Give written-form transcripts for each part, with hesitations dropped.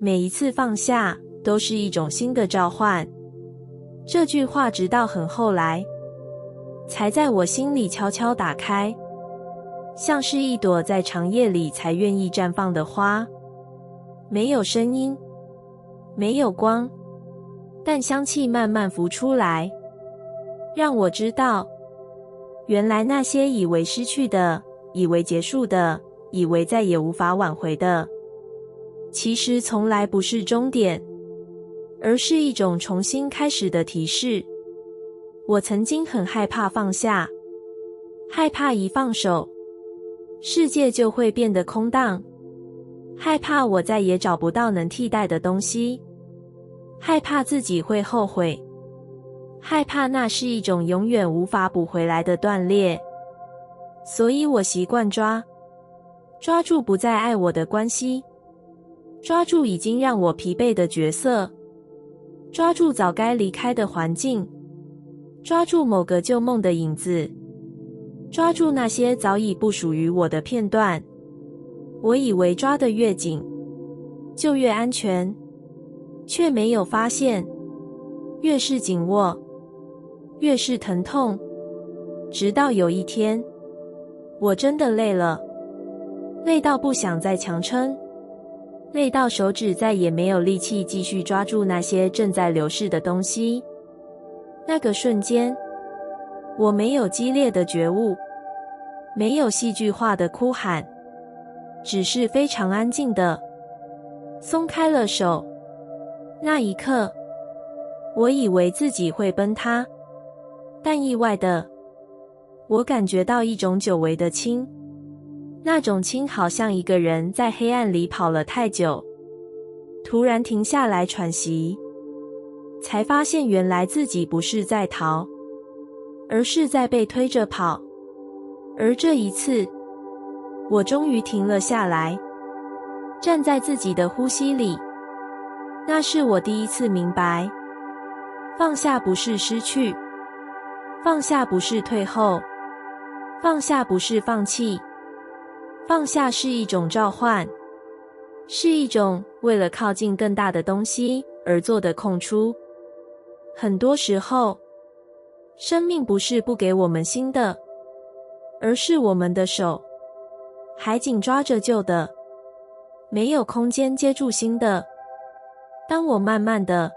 每一次放下都是一种新的召唤。这句话直到很后来，才在我心里悄悄打开，像是一朵在长夜里才愿意绽放的花，没有声音，没有光，但香气慢慢浮出来，让我知道，原来那些以为失去的，以为结束的，以为再也无法挽回的，其实从来不是终点，而是一种重新开始的提示。我曾经很害怕放下，害怕一放手，世界就会变得空荡，害怕我再也找不到能替代的东西，害怕自己会后悔，害怕那是一种永远无法补回来的断裂。所以我习惯抓住不再爱我的关系，抓住已经让我疲惫的角色，抓住早该离开的环境，抓住某个旧梦的影子，抓住那些早已不属于我的片段。我以为抓得越紧，就越安全，却没有发现，越是紧握，越是疼痛。直到有一天，我真的累了，累到不想再强撑，累到手指再也没有力气继续抓住那些正在流逝的东西。那个瞬间，我没有激烈的觉悟，没有戏剧化的哭喊，只是非常安静的松开了手。那一刻，我以为自己会崩塌，但意外的，我感觉到一种久违的轻。那种轻好像一个人在黑暗里跑了太久，突然停下来喘息，才发现原来自己不是在逃，而是在被推着跑。而这一次，我终于停了下来，站在自己的呼吸里。那是我第一次明白，放下不是失去，放下不是退后，放下不是放弃，放下是一种召唤，是一种为了靠近更大的东西而做的空出。很多时候，生命不是不给我们新的，而是我们的手还紧抓着旧的，没有空间接住新的。当我慢慢的，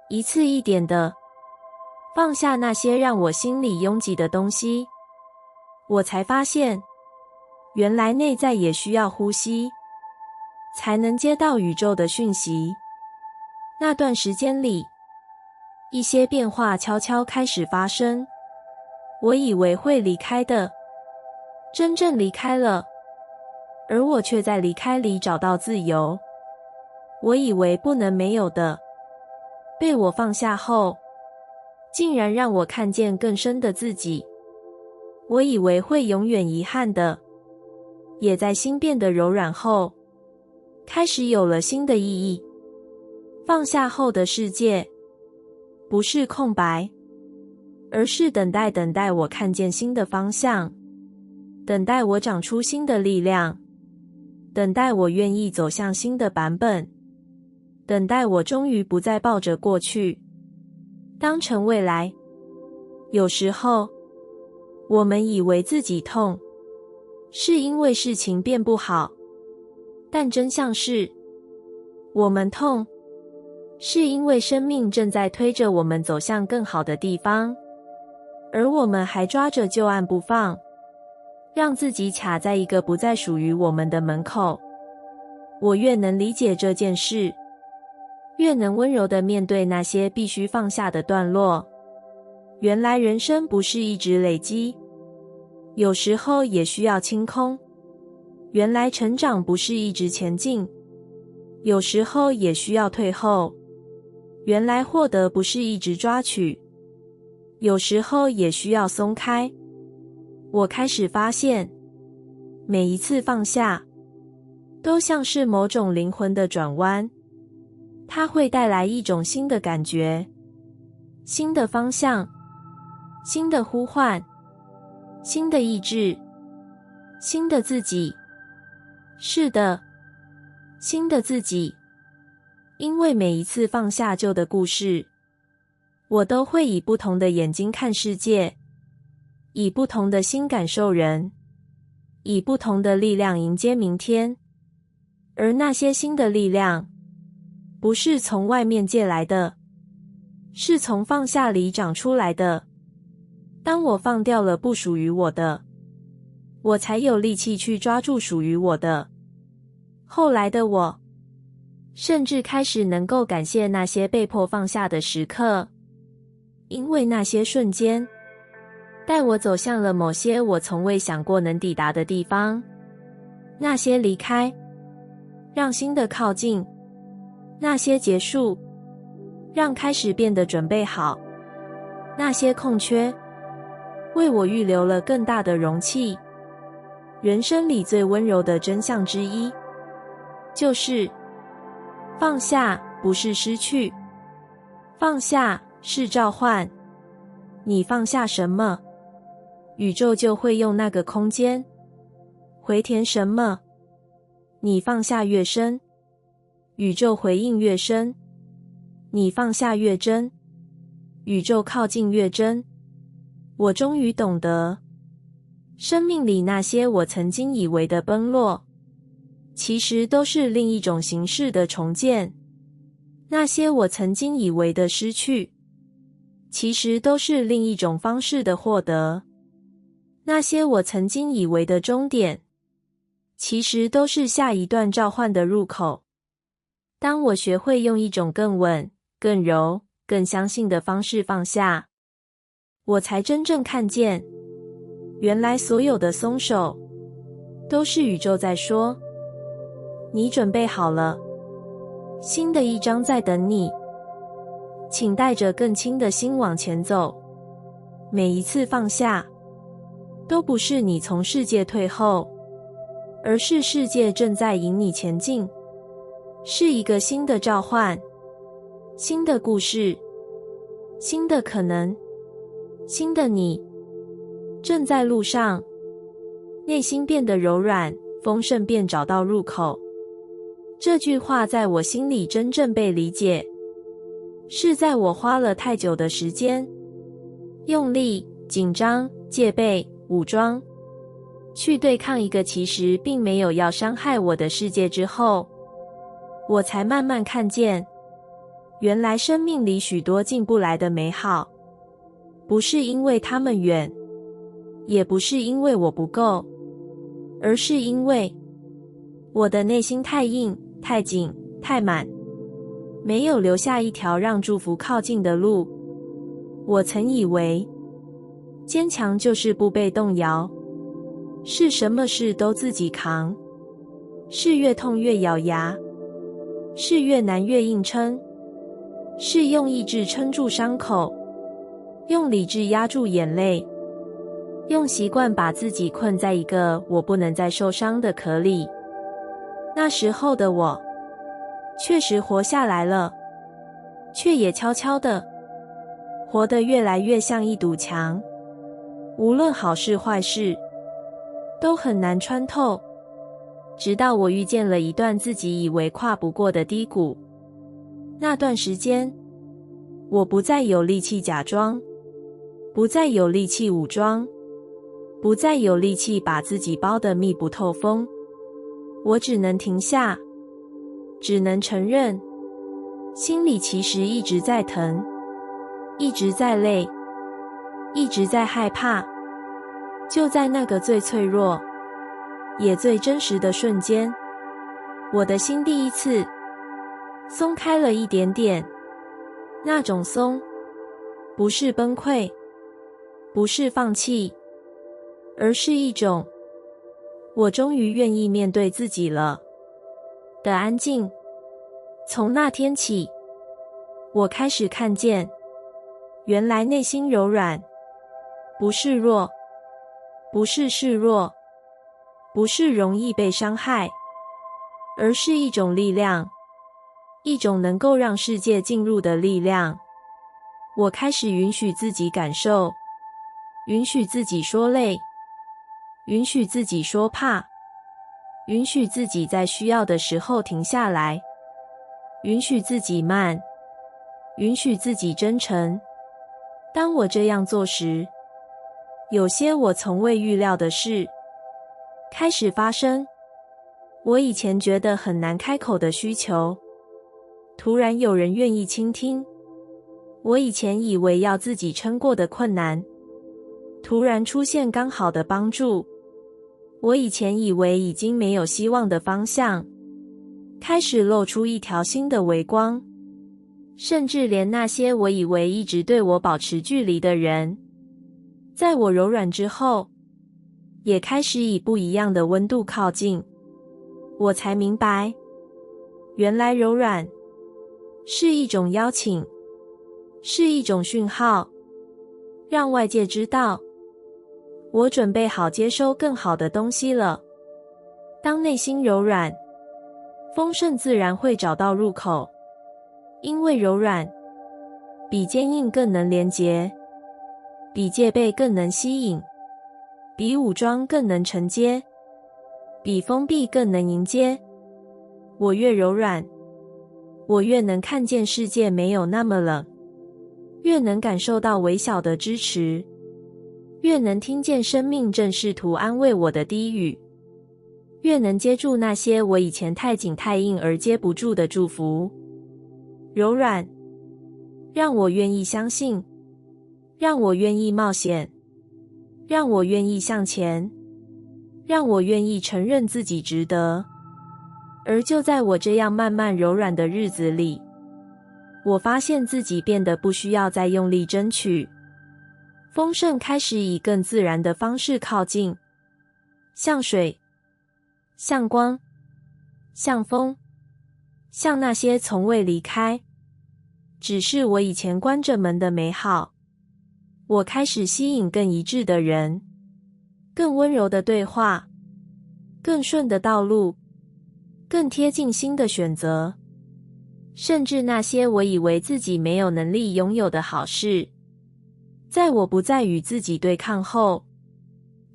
一次一点的放下那些让我心里拥挤的东西，我才发现，原来内在也需要呼吸，才能接到宇宙的讯息。那段时间里，一些变化悄悄开始发生。我以为会离开的，真正离开了，而我却在离开里找到自由。我以为不能没有的，被我放下后，竟然让我看见更深的自己。我以为会永远遗憾的，也在心变得柔软后，开始有了新的意义。放下后的世界，不是空白，而是等待我看见新的方向，等待我长出新的力量，等待我愿意走向新的版本，等待我终于不再抱着过去当成未来。有时候，我们以为自己痛，是因为事情变不好，但真相是，我们痛，是因为生命正在推着我们走向更好的地方，而我们还抓着旧案不放，让自己卡在一个不再属于我们的门口。我越能理解这件事，越能温柔地面对那些必须放下的段落。原来人生不是一直累积，有时候也需要清空。原来成长不是一直前进，有时候也需要退后。原来获得不是一直抓取，有时候也需要松开。我开始发现，每一次放下，都像是某种灵魂的转弯，它会带来一种新的感觉，新的方向，新的呼唤，新的意志，新的自己。是的，新的自己，因为每一次放下旧的故事，我都会以不同的眼睛看世界，以不同的心感受人，以不同的力量迎接明天。而那些新的力量，不是从外面借来的，是从放下里长出来的。当我放掉了不属于我的，我才有力气去抓住属于我的。后来的我，甚至开始能够感谢那些被迫放下的时刻，因为那些瞬间，带我走向了某些我从未想过能抵达的地方。那些离开，让新的靠近；那些结束，让开始变得准备好；那些空缺，为我预留了更大的容器。人生里最温柔的真相之一，就是放下不是失去，放下是召唤。你放下什么，宇宙就会用那个空间回填什么。你放下越深，宇宙回应越深；你放下越真，宇宙靠近越真。我终于懂得，生命里那些我曾经以为的崩落，其实都是另一种形式的重建；那些我曾经以为的失去，其实都是另一种方式的获得；那些我曾经以为的终点，其实都是下一段召唤的入口。当我学会用一种更稳、更柔、更相信的方式放下，我才真正看见，原来所有的松手，都是宇宙在说，你准备好了，新的一章在等你，请带着更轻的心往前走。每一次放下，都不是你从世界退后，而是世界正在引你前进，是一个新的召唤，新的故事，新的可能，新的你正在路上。内心变得柔软，丰盛便找到入口。这句话在我心里真正被理解，是在我花了太久的时间，用力、紧张、戒备、武装，去对抗一个其实并没有要伤害我的世界之后，我才慢慢看见，原来生命里许多进不来的美好，不是因为它们远，也不是因为我不够，而是因为我的内心太硬、太紧、太满，没有留下一条让祝福靠近的路。我曾以为，坚强就是不被动摇，是什么事都自己扛，是越痛越咬牙，是越难越硬撑，是用意志撑住伤口，用理智压住眼泪，用习惯把自己困在一个我不能再受伤的壳里。那时候的我，确实活下来了，却也悄悄的活得越来越像一堵墙，无论好事坏事，都很难穿透。直到我遇见了一段自己以为跨不过的低谷，那段时间，我不再有力气假装，不再有力气武装，不再有力气把自己包得密不透风。我只能停下，只能承认，心里其实一直在疼，一直在累，一直在害怕。就在那个最脆弱，也最真实的瞬间，我的心第一次松开了一点点。那种松，不是崩溃，不是放弃，而是一种我终于愿意面对自己了的安静。从那天起，我开始看见，原来内心柔软，不是弱，不是示弱，不是容易被伤害，而是一种力量，一种能够让世界进入的力量。我开始允许自己感受，允许自己说累，允许自己说怕，允许自己在需要的时候停下来。允许自己慢，允许自己真诚。当我这样做时，有些我从未预料的事开始发生。我以前觉得很难开口的需求，突然有人愿意倾听。我以前以为要自己撑过的困难，突然出现刚好的帮助。我以前以为已经没有希望的方向，开始露出一条新的微光。甚至连那些我以为一直对我保持距离的人，在我柔软之后，也开始以不一样的温度靠近。我才明白，原来柔软是一种邀请，是一种讯号，让外界知道我准备好接收更好的东西了。当内心柔软，丰盛自然会找到入口，因为柔软比坚硬更能连结，比戒备更能吸引，比武装更能承接，比封闭更能迎接。我越柔软，我越能看见世界没有那么冷，越能感受到微小的支持，越能听见生命正试图安慰我的低语，越能接住那些我以前太紧太硬而接不住的祝福。柔软让我愿意相信，让我愿意冒险，让我愿意向前，让我愿意承认自己值得。而就在我这样慢慢柔软的日子里，我发现自己变得不需要再用力争取，丰盛开始以更自然的方式靠近，像水，像光，像风，像那些从未离开，只是我以前关着门的美好。我开始吸引更一致的人，更温柔的对话，更顺的道路，更贴近新的选择，甚至那些我以为自己没有能力拥有的好事，在我不再与自己对抗后，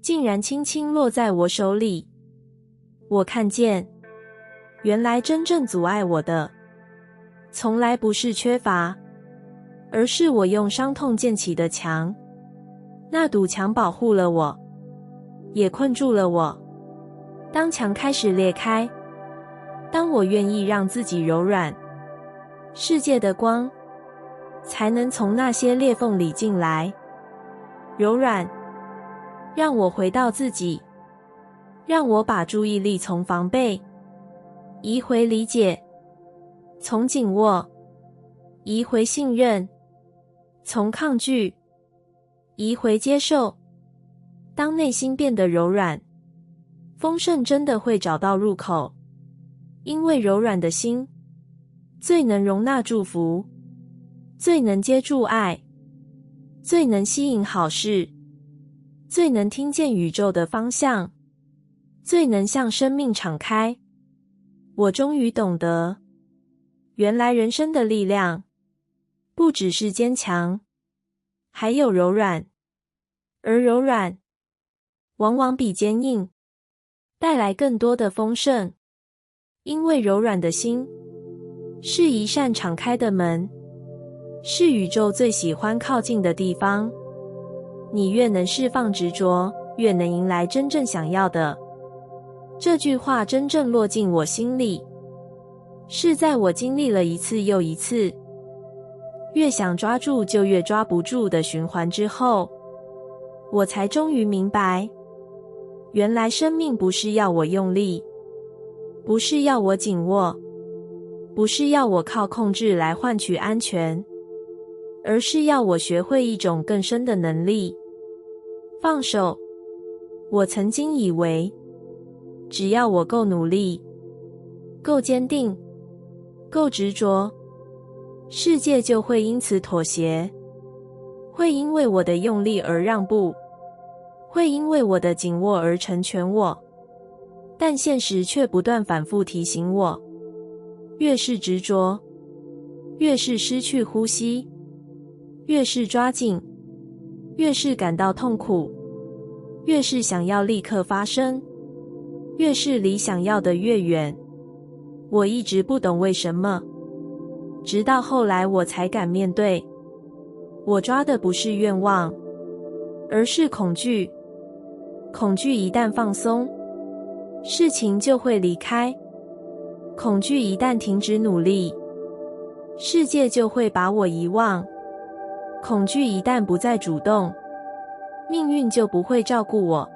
竟然轻轻落在我手里。我看见，原来真正阻碍我的，从来不是缺乏，而是我用伤痛建起的墙。那堵墙保护了我，也困住了我。当墙开始裂开，当我愿意让自己柔软，世界的光才能从那些裂缝里进来。柔软让我回到自己，让我把注意力从防备移回理解，从紧握移回信任，从抗拒移回接受。当内心变得柔软，丰盛真的会找到入口，因为柔软的心最能容纳祝福，最能接住爱，最能吸引好事，最能听见宇宙的方向，最能向生命敞开。我终于懂得，原来人生的力量不只是坚强，还有柔软，而柔软往往比坚硬带来更多的丰盛，因为柔软的心是一扇敞开的门，是宇宙最喜欢靠近的地方。你越能释放执着，越能迎来真正想要的。这句话真正落进我心里，是在我经历了一次又一次越想抓住就越抓不住的循环之后，我才终于明白，原来生命不是要我用力，不是要我紧握，不是要我靠控制来换取安全，而是要我学会一种更深的能力，放手。我曾经以为，只要我够努力，够坚定，够执着，世界就会因此妥协，会因为我的用力而让步，会因为我的紧握而成全我。但现实却不断反复提醒我，越是执着，越是失去呼吸，越是抓紧，越是感到痛苦，越是想要立刻发生，越是离想要的越远。我一直不懂为什么，直到后来我才敢面对，我抓的不是愿望，而是恐惧。恐惧一旦放松，事情就会离开；恐惧一旦停止努力，世界就会把我遗忘；恐惧一旦不再主动，命运就不会照顾我；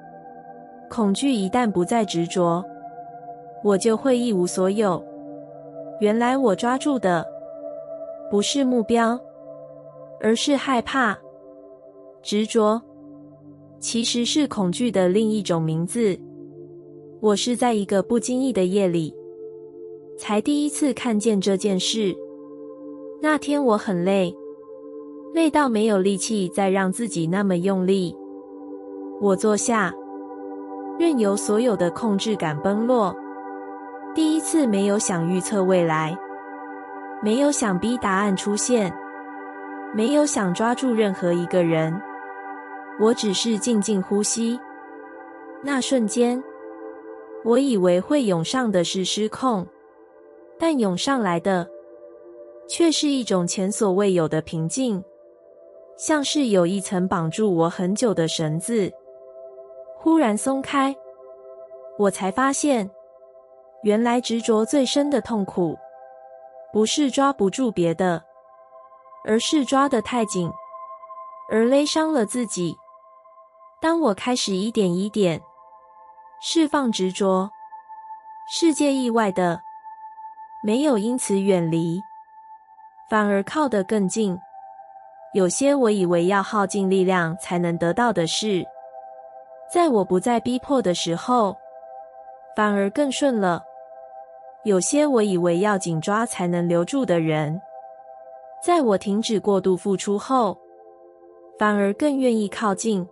恐惧一旦不再执着，我就会一无所有。原来我抓住的不是目标，而是害怕。执着其实是恐惧的另一种名字。我是在一个不经意的夜里，才第一次看见这件事。那天我很累，累到没有力气再让自己那么用力。我坐下，任由所有的控制感崩落。第一次没有想预测未来，没有想逼答案出现，没有想抓住任何一个人，我只是静静呼吸。那瞬间，我以为会涌上的是失控，但涌上来的却是一种前所未有的平静，像是有一层绑住我很久的绳子忽然松开。我才发现，原来执着最深的痛苦不是抓不住别的，而是抓得太紧，而勒伤了自己。当我开始一点一点释放执着，世界意外的没有因此远离，反而靠得更近。有些我以为要耗尽力量才能得到的事，在我不再逼迫的时候，反而更顺了。有些我以为要紧抓才能留住的人，在我停止过度付出后，反而更愿意靠近。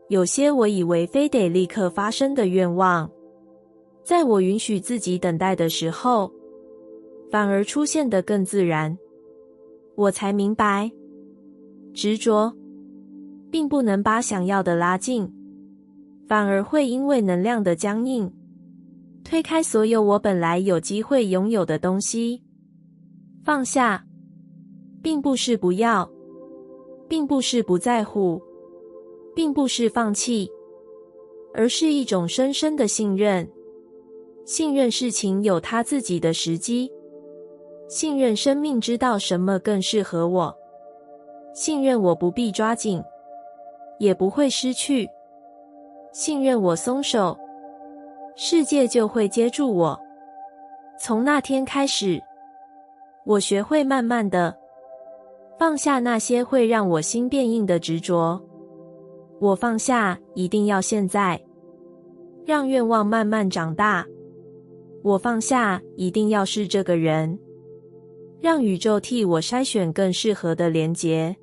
有些我以为非得立刻发生的愿望，在我允许自己等待的时候，反而出现得更自然。我才明白，执着并不能把想要的拉近，反而会因为能量的僵硬，推开所有我本来有机会拥有的东西。放下，并不是不要，并不是不在乎，并不是放弃，而是一种深深的信任。信任事情有它自己的时机，信任生命知道什么更适合我，信任我不必抓紧，也不会失去，信任我松手，世界就会接住我。从那天开始，我学会慢慢的放下那些会让我心变硬的执着。我放下一定要现在，让愿望慢慢长大。我放下一定要是这个人，让宇宙替我筛选更适合的连结。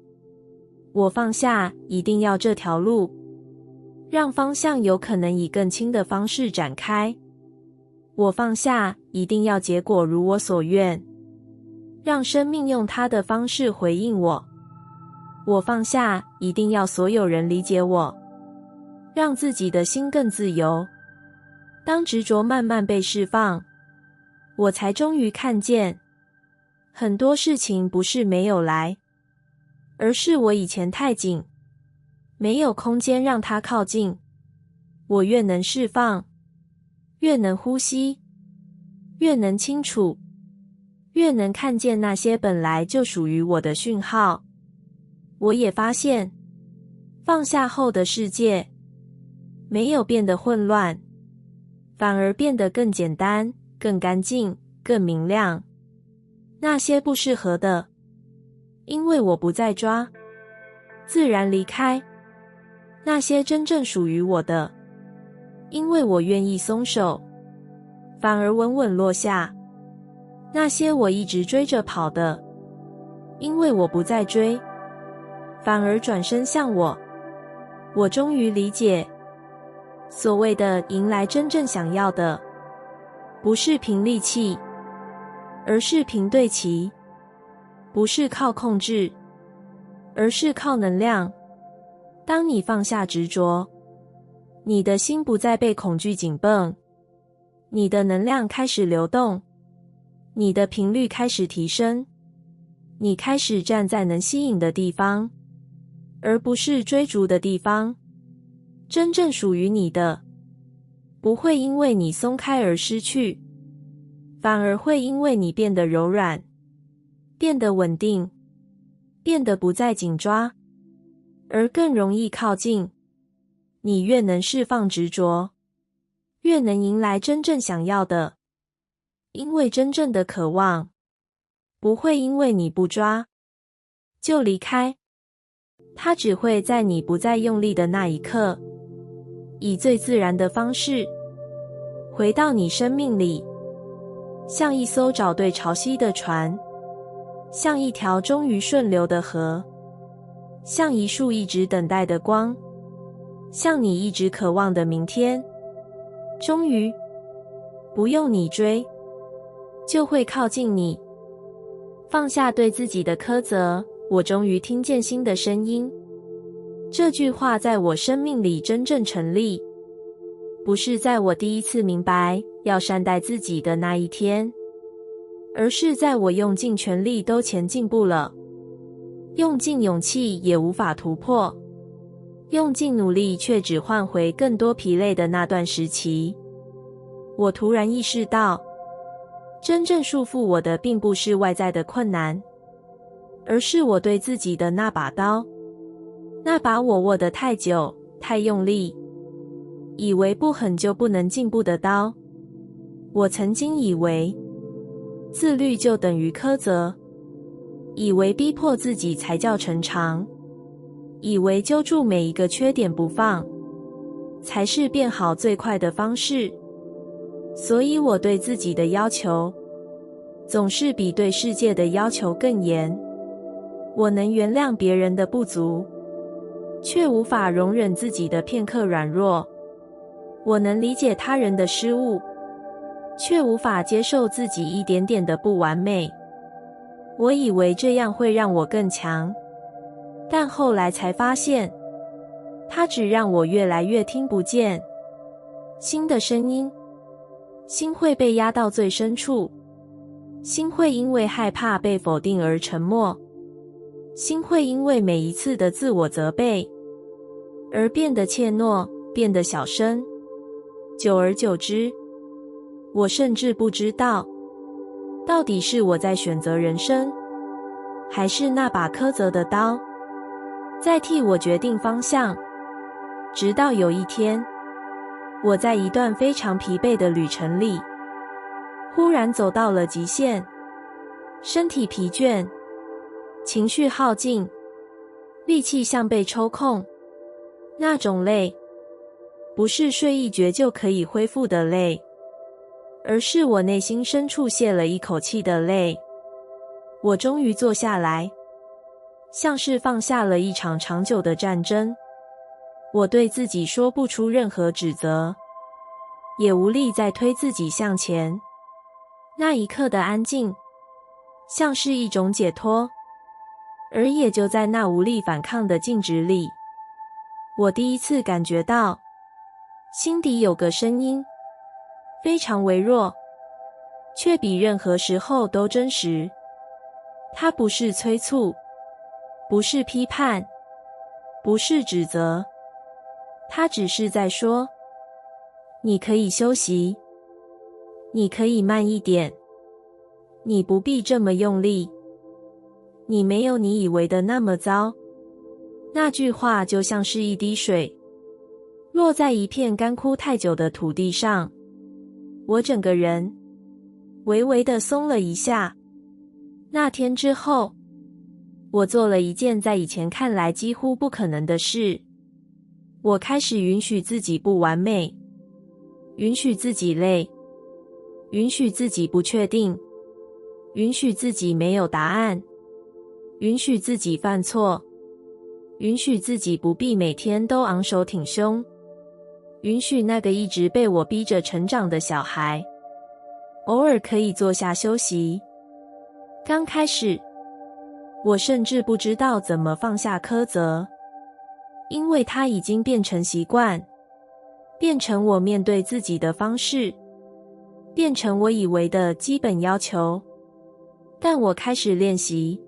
我放下一定要这条路，让方向有可能以更轻的方式展开。我放下一定要结果如我所愿，让生命用它的方式回应我。我放下一定要所有人理解我，让自己的心更自由。当执着慢慢被释放，我才终于看见，很多事情不是没有来，而是我以前太紧，没有空间让它靠近。我越能释放，越能呼吸，越能清楚，越能看见那些本来就属于我的讯号。我也发现，放下后的世界没有变得混乱，反而变得更简单、更干净、更明亮。那些不适合的，因为我不再抓，自然离开；那些真正属于我的，因为我愿意松手，反而稳稳落下。那些我一直追着跑的，因为我不再追，反而转身向我。我终于理解，所谓的迎来真正想要的，不是凭力气，而是凭对齐；不是靠控制，而是靠能量。当你放下执着，你的心不再被恐惧紧绷，你的能量开始流动，你的频率开始提升，你开始站在能吸引的地方，而不是追逐的地方。真正属于你的，不会因为你松开而失去，反而会因为你变得柔软，变得稳定，变得不再紧抓，而更容易靠近。你越能释放执着，越能迎来真正想要的。因为真正的渴望，不会因为你不抓就离开，它只会在你不再用力的那一刻，以最自然的方式回到你生命里，像一艘找对潮汐的船，像一条终于顺流的河，像一束一直等待的光，像你一直渴望的明天。终于，不用你追，就会靠近你。放下对自己的苛责，我终于听见新的声音。这句话在我生命里真正成立，不是在我第一次明白要善待自己的那一天，而是在我用尽全力都前进不了，用尽勇气也无法突破，用尽努力却只换回更多疲累的那段时期。我突然意识到，真正束缚我的并不是外在的困难，而是我对自己的那把刀，那把我握得太久、太用力，以为不狠就不能进步的刀。我曾经以为自律就等于苛责，以为逼迫自己才叫成长，以为揪住每一个缺点不放才是变好最快的方式。所以我对自己的要求总是比对世界的要求更严。我能原谅别人的不足，却无法容忍自己的片刻软弱。我能理解他人的失误，却无法接受自己一点点的不完美。我以为这样会让我更强，但后来才发现，它只让我越来越听不见心的声音。心会被压到最深处，心会因为害怕被否定而沉默，心会因为每一次的自我责备而变得怯懦，变得小声。久而久之，我甚至不知道，到底是我在选择人生，还是那把苛责的刀在替我决定方向。直到有一天，我在一段非常疲惫的旅程里，忽然走到了极限，身体疲倦，情绪耗尽，力气像被抽空。那种累，不是睡一觉就可以恢复的累，而是我内心深处泄了一口气的累。我终于坐下来，像是放下了一场长久的战争。我对自己说不出任何指责，也无力再推自己向前。那一刻的安静，像是一种解脱，而也就在那无力反抗的静止里，我第一次感觉到，心底有个声音，非常微弱，却比任何时候都真实。它不是催促，不是批判，不是指责，它只是在说，你可以休息，你可以慢一点，你不必这么用力，你没有你以为的那么糟。那句话就像是一滴水，落在一片干枯太久的土地上，我整个人微微地松了一下。那天之后，我做了一件在以前看来几乎不可能的事，我开始允许自己不完美，允许自己累，允许自己不确定，允许自己没有答案，允许自己犯错，允许自己不必每天都昂首挺胸，允许那个一直被我逼着成长的小孩偶尔可以坐下休息。刚开始，我甚至不知道怎么放下苛责，因为它已经变成习惯，变成我面对自己的方式，变成我以为的基本要求。但我开始练习，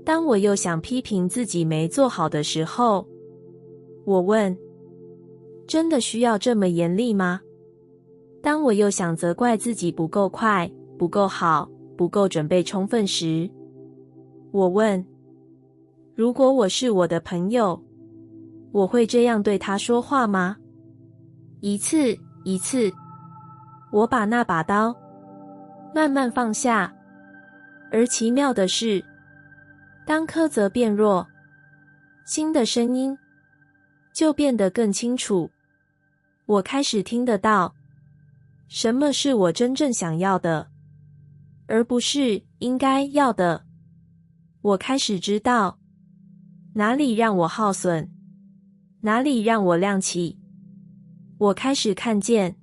当我又想批评自己没做好的时候，我问：真的需要这么严厉吗？当我又想责怪自己不够快、不够好、不够准备充分时，我问：如果我是我的朋友，我会这样对他说话吗？一次一次，我把那把刀慢慢放下，而奇妙的是，当苛责变弱，心的声音就变得更清楚。我开始听得到什么是我真正想要的，而不是应该要的。我开始知道哪里让我耗损，哪里让我亮起。我开始看见，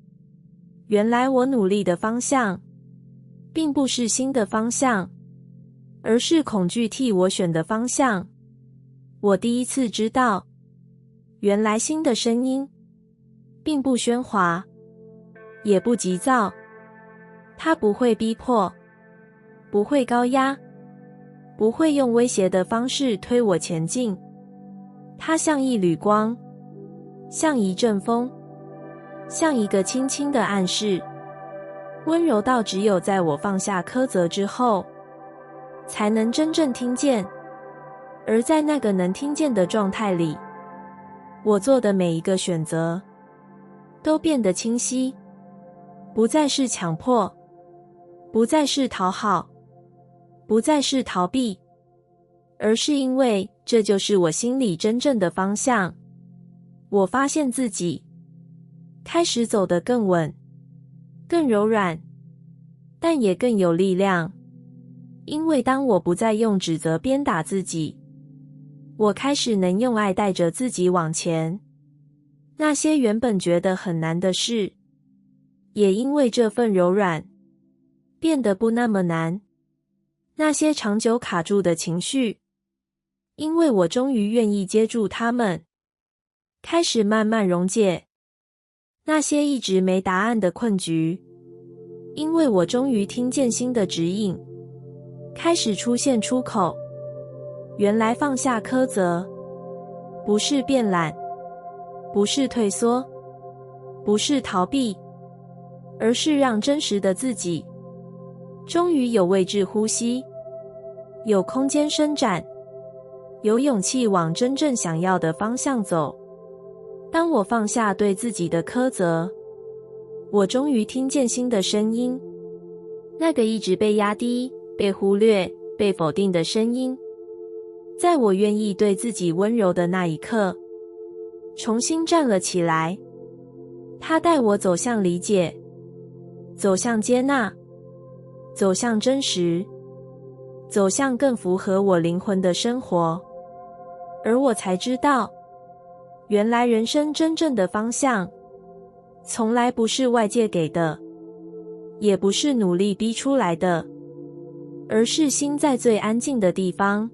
原来我努力的方向并不是新的方向，而是恐惧替我选的方向。我第一次知道，原来新的声音并不喧哗，也不急躁，它不会逼迫，不会高压，不会用威胁的方式推我前进。它像一缕光，像一阵风，像一个轻轻的暗示，温柔到只有在我放下苛责之后，才能真正听见。而在那个能听见的状态里，我做的每一个选择都变得清晰，不再是强迫，不再是讨好，不再是逃避，而是因为这就是我心里真正的方向。我发现自己开始走得更稳，更柔软，但也更有力量。因为当我不再用指责鞭打自己，我开始能用爱带着自己往前。那些原本觉得很难的事，也因为这份柔软，变得不那么难。那些长久卡住的情绪，因为我终于愿意接住它们，开始慢慢溶解。那些一直没答案的困局，因为我终于听见新的指引，开始出现出口。原来放下苛责，不是变懒，不是退缩，不是逃避，而是让真实的自己终于有位置呼吸，有空间伸展，有勇气往真正想要的方向走。当我放下对自己的苛责，我终于听见新的声音，那个一直被压低、被忽略、被否定的声音，在我愿意对自己温柔的那一刻，重新站了起来。它带我走向理解，走向接纳，走向真实，走向更符合我灵魂的生活。而我才知道，原来人生真正的方向，从来不是外界给的，也不是努力逼出来的，而是心在最安静的地方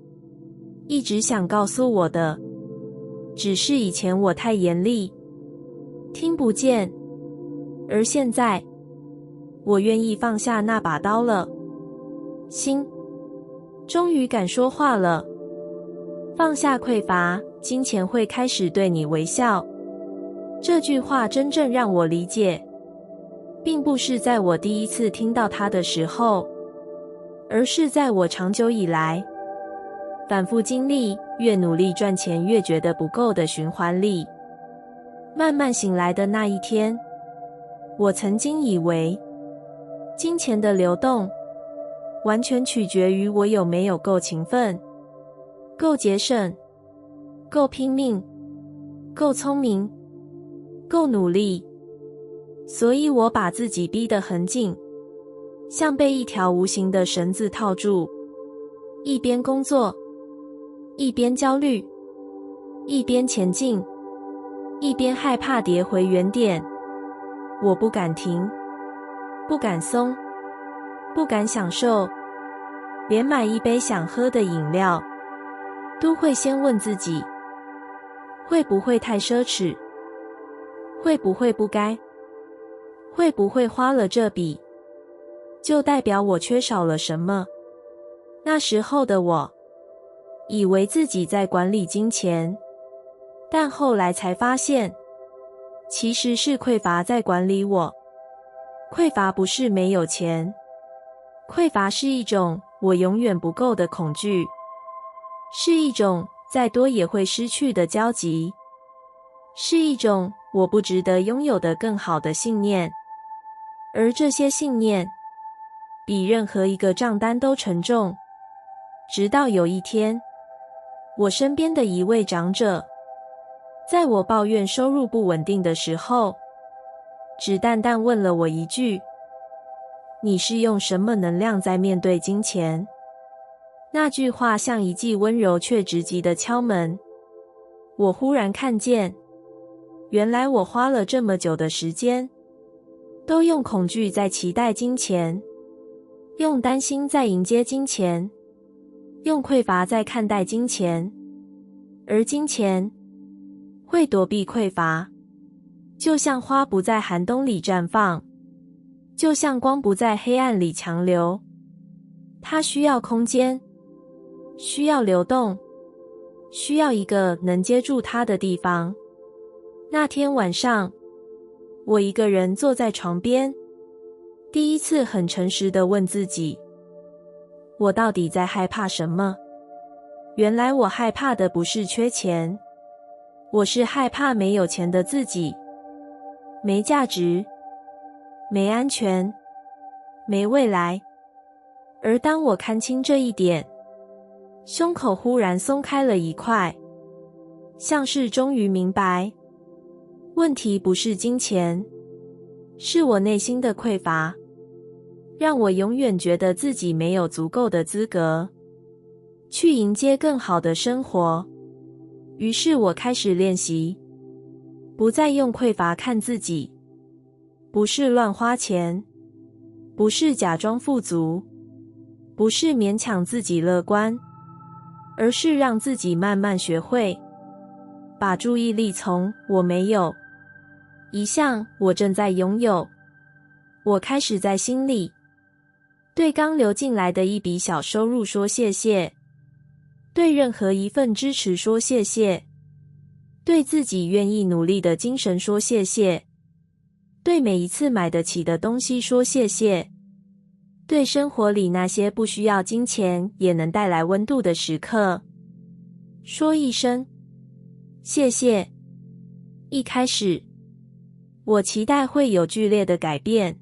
一直想告诉我的。只是以前我太严厉，听不见，而现在我愿意放下那把刀了。心终于敢说话了。放下匮乏，金钱会开始对你微笑。这句话真正让我理解，并不是在我第一次听到它的时候，而是在我长久以来反复经历越努力赚钱越觉得不够的循环里。慢慢醒来的那一天，我曾经以为金钱的流动完全取决于我有没有够勤奋、够节省、够拼命、够聪明、够努力。所以我把自己逼得很紧，像被一条无形的绳子套住，一边工作，一边焦虑，一边前进，一边害怕跌回原点。我不敢停，不敢松，不敢享受，连买一杯想喝的饮料都会先问自己，会不会太奢侈？会不会不该？会不会花了这笔就代表我缺少了什么？那时候的我以为自己在管理金钱，但后来才发现，其实是匮乏在管理我。匮乏不是没有钱，匮乏是一种我永远不够的恐惧，是一种再多也会失去的焦急，是一种我不值得拥有的更好的信念。而这些信念比任何一个账单都沉重。直到有一天，我身边的一位长者，在我抱怨收入不稳定的时候，只淡淡问了我一句：你是用什么能量在面对金钱？那句话像一记温柔却直击的敲门。我忽然看见，原来我花了这么久的时间，都用恐惧在期待金钱，用担心在迎接金钱，用匮乏在看待金钱。而金钱会躲避匮乏，就像花不在寒冬里绽放，就像光不在黑暗里强流。它需要空间，需要流动，需要一个能接住它的地方。那天晚上，我一个人坐在床边，第一次很诚实地问自己，我到底在害怕什么？原来我害怕的不是缺钱，我是害怕没有钱的自己，没价值，没安全，没未来。而当我看清这一点，胸口忽然松开了一块，像是终于明白，问题不是金钱，是我内心的匮乏，让我永远觉得自己没有足够的资格去迎接更好的生活。于是我开始练习，不再用匮乏看自己，不是乱花钱，不是假装富足，不是勉强自己乐观，而是让自己慢慢学会把注意力从我没有移向我正在拥有。我开始在心里对刚流进来的一笔小收入说谢谢，对任何一份支持说谢谢，对自己愿意努力的精神说谢谢，对每一次买得起的东西说谢谢，对生活里那些不需要金钱也能带来温度的时刻说一声谢谢。一开始，我期待会有剧烈的改变，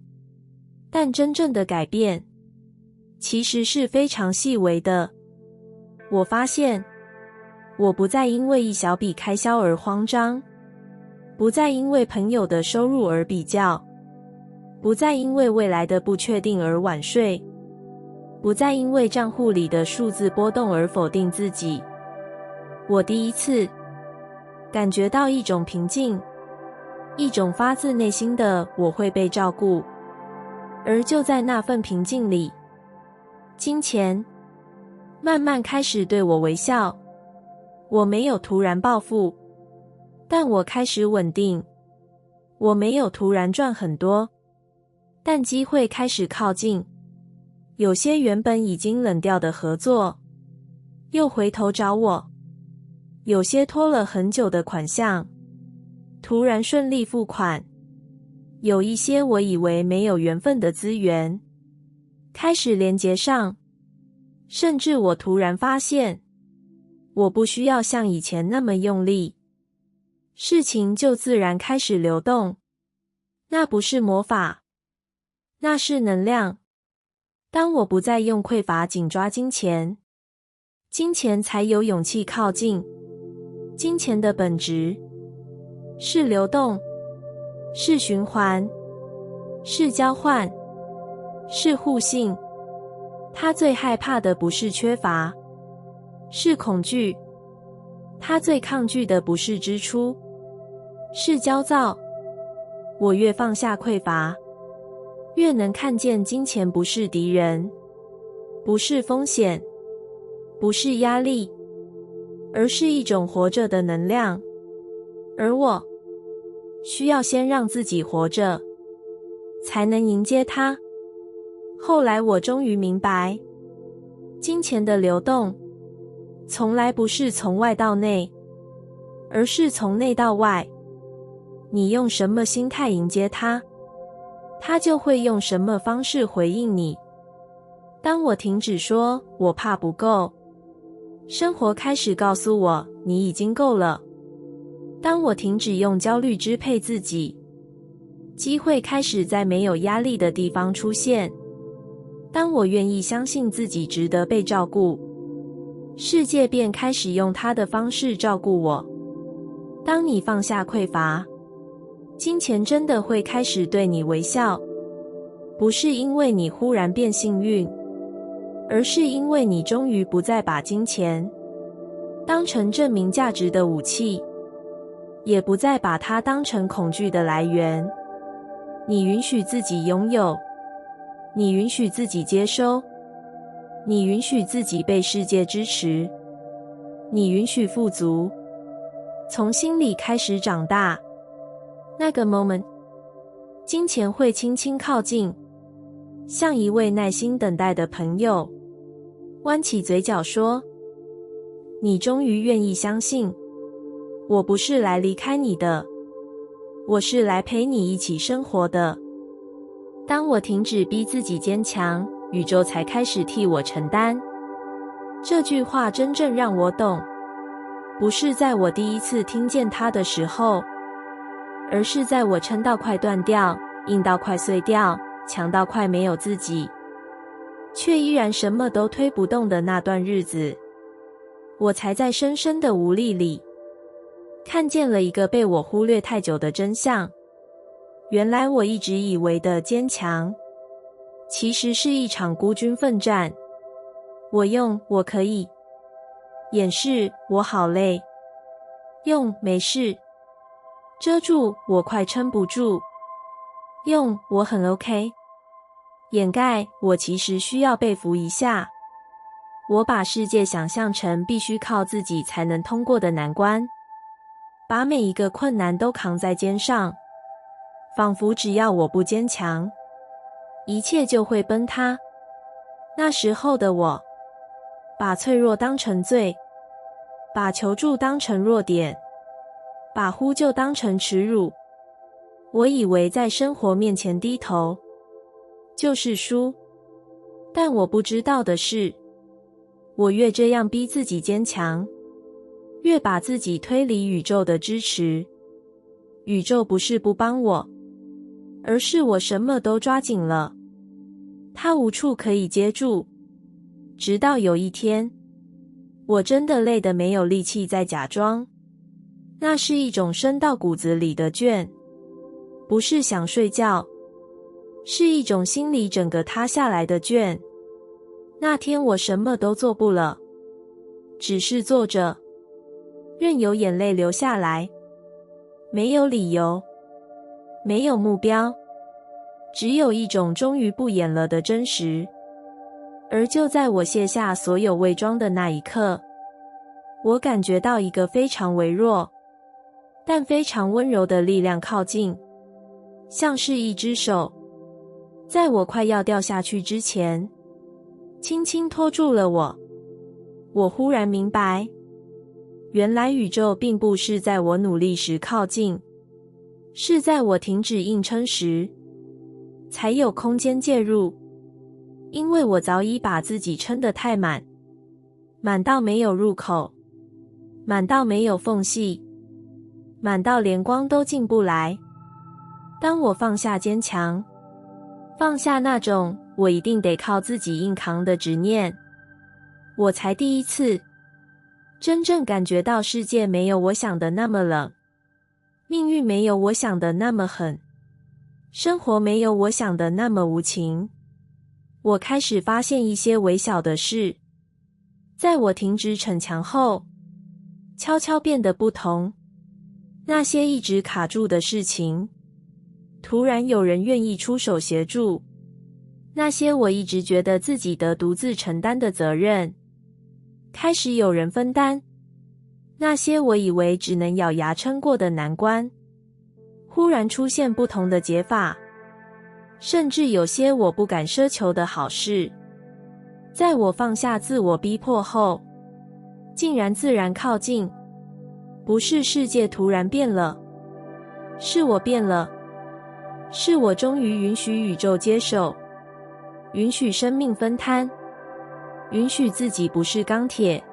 但真正的改变其实是非常细微的。我发现，我不再因为一小笔开销而慌张，不再因为朋友的收入而比较，不再因为未来的不确定而晚睡，不再因为账户里的数字波动而否定自己。我第一次感觉到一种平静，一种发自内心的我会被照顾。而就在那份平静里，金钱慢慢开始对我微笑。我没有突然暴富，但我开始稳定。我没有突然赚很多，但机会开始靠近。有些原本已经冷掉的合作，又回头找我；有些拖了很久的款项，突然顺利付款；有一些我以为没有缘分的资源，开始连结上。甚至我突然发现，我不需要像以前那么用力，事情就自然开始流动。那不是魔法，那是能量。当我不再用匮乏紧抓金钱，金钱才有勇气靠近。金钱的本质是流动，是循环，是交换，是互信。他最害怕的不是缺乏，是恐惧。他最抗拒的不是支出，是焦躁。我越放下匮乏，越能看见金钱不是敌人，不是风险，不是压力，而是一种活着的能量。而我需要先让自己活着，才能迎接它。后来我终于明白，金钱的流动从来不是从外到内，而是从内到外。你用什么心态迎接它，它就会用什么方式回应你。当我停止说我怕不够，生活开始告诉我你已经够了。当我停止用焦虑支配自己，机会开始在没有压力的地方出现。当我愿意相信自己值得被照顾，世界便开始用它的方式照顾我。当你放下匮乏，金钱真的会开始对你微笑，不是因为你忽然变幸运，而是因为你终于不再把金钱当成证明价值的武器，也不再把它当成恐惧的来源。你允许自己拥有，你允许自己接收，你允许自己被世界支持，你允许富足，从心里开始长大。那个 moment， 金钱会轻轻靠近，像一位耐心等待的朋友，弯起嘴角说：你终于愿意相信，我不是来离开你的，我是来陪你一起生活的。当我停止逼自己坚强，宇宙才开始替我承担。这句话真正让我懂，不是在我第一次听见它的时候，而是在我撑到快断掉，硬到快碎掉，强到快没有自己，却依然什么都推不动的那段日子，我才在深深的无力里看见了一个被我忽略太久的真相。原来我一直以为的坚强，其实是一场孤军奋战。我用我可以掩饰我好累，用没事遮住我快撑不住，用我很 OK 掩盖我其实需要被扶一下。我把世界想象成必须靠自己才能通过的难关，把每一个困难都扛在肩上，仿佛只要我不坚强，一切就会崩塌。那时候的我，把脆弱当成罪，把求助当成弱点，把呼救当成耻辱。我以为在生活面前低头就是输，但我不知道的是，我越这样逼自己坚强，越把自己推离宇宙的支持。宇宙不是不帮我，而是我什么都抓紧了，它无处可以接住。直到有一天，我真的累得没有力气再假装，那是一种深到骨子里的倦，不是想睡觉，是一种心里整个塌下来的倦。那天我什么都做不了，只是坐着，任由眼泪流下来，没有理由，没有目标，只有一种终于不演了的真实。而就在我卸下所有伪装的那一刻，我感觉到一个非常微弱但非常温柔的力量靠近，像是一只手，在我快要掉下去之前，轻轻拖住了我。我忽然明白，原来宇宙并不是在我努力时靠近，是在我停止硬撑时，才有空间介入。因为我早已把自己撑得太满，满到没有入口，满到没有缝隙，满到连光都进不来。当我放下坚强，放下那种我一定得靠自己硬扛的执念，我才第一次真正感觉到世界没有我想的那么冷，命运没有我想的那么狠，生活没有我想的那么无情。我开始发现一些微小的事，在我停止逞强后，悄悄变得不同。那些一直卡住的事情，突然有人愿意出手协助；那些我一直觉得自己得独自承担的责任，开始有人分担；那些我以为只能咬牙撑过的难关，忽然出现不同的解法。甚至有些我不敢奢求的好事，在我放下自我逼迫后，竟然自然靠近。不是世界突然变了，是我变了，是我终于允许宇宙接手，允许生命分摊，允许自己不是钢铁。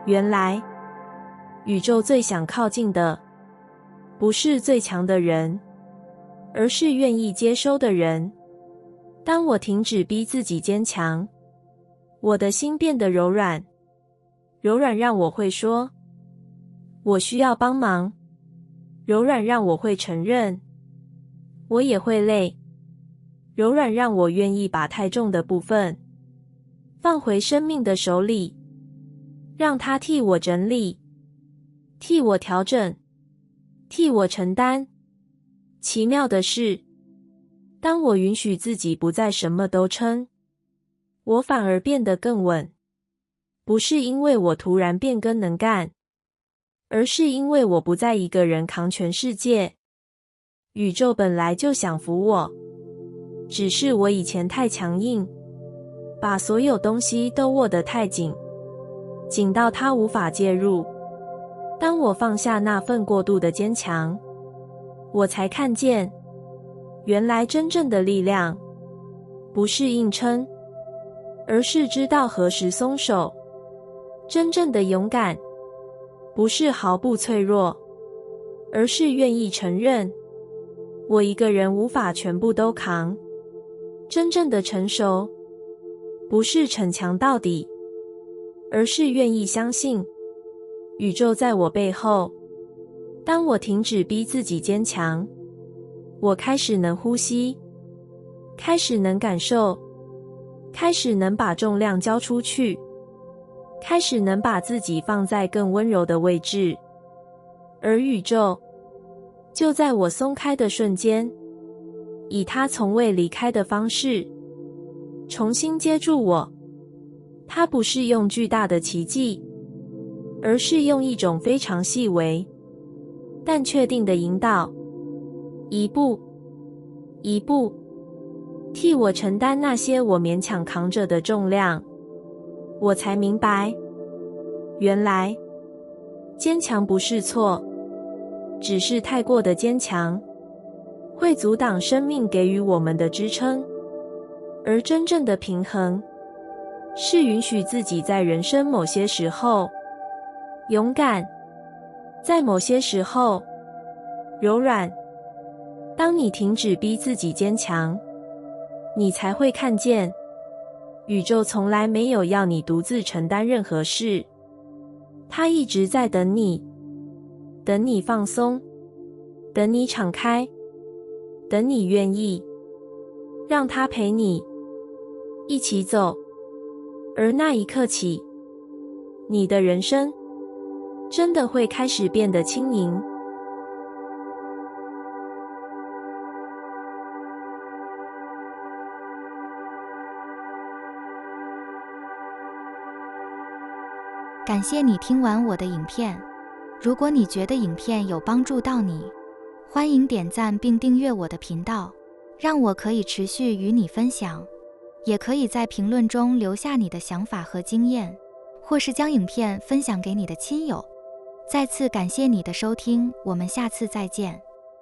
原来，宇宙最想靠近的，不是最强的人，而是愿意接收的人。当我停止逼自己坚强，我的心变得柔软，柔软让我会说，我需要帮忙，柔软让我会承认，我也会累，柔软让我愿意把太重的部分放回生命的手里，让它替我整理，替我调整，替我承担。奇妙的是，当我允许自己不再什么都撑，我反而变得更稳。不是因为我突然变更能干，而是因为我不再一个人扛全世界。宇宙本来就想扶我，只是我以前太强硬，把所有东西都握得太紧，紧到它无法介入。当我放下那份过度的坚强，我才看见，原来真正的力量不是硬撑，而是知道何时松手。真正的勇敢不是毫不脆弱，而是愿意承认我一个人无法全部都扛。真正的成熟不是逞强到底，而是愿意相信宇宙在我背后。当我停止逼自己坚强，我开始能呼吸，开始能感受，开始能把重量交出去，开始能把自己放在更温柔的位置。而宇宙就在我松开的瞬间，以它从未离开的方式重新接住我。它不是用巨大的奇迹，而是用一种非常细微但确定的引导，一步一步替我承担那些我勉强扛着的重量。我才明白，原来坚强不是错，只是太过的坚强会阻挡生命给予我们的支撑。而真正的平衡是允许自己在人生某些时候勇敢，在某些时候柔软。当你停止逼自己坚强，你才会看见，宇宙从来没有要你独自承担任何事，它一直在等你，等你放松，等你敞开，等你愿意，让它陪你一起走。而那一刻起，你的人生真的会开始变得轻盈。感谢你听完我的影片。如果你觉得影片有帮助到你，欢迎点赞并订阅我的频道，让我可以持续与你分享。也可以在评论中留下你的想法和经验，或是将影片分享给你的亲友。再次感谢你的收听，我们下次再见。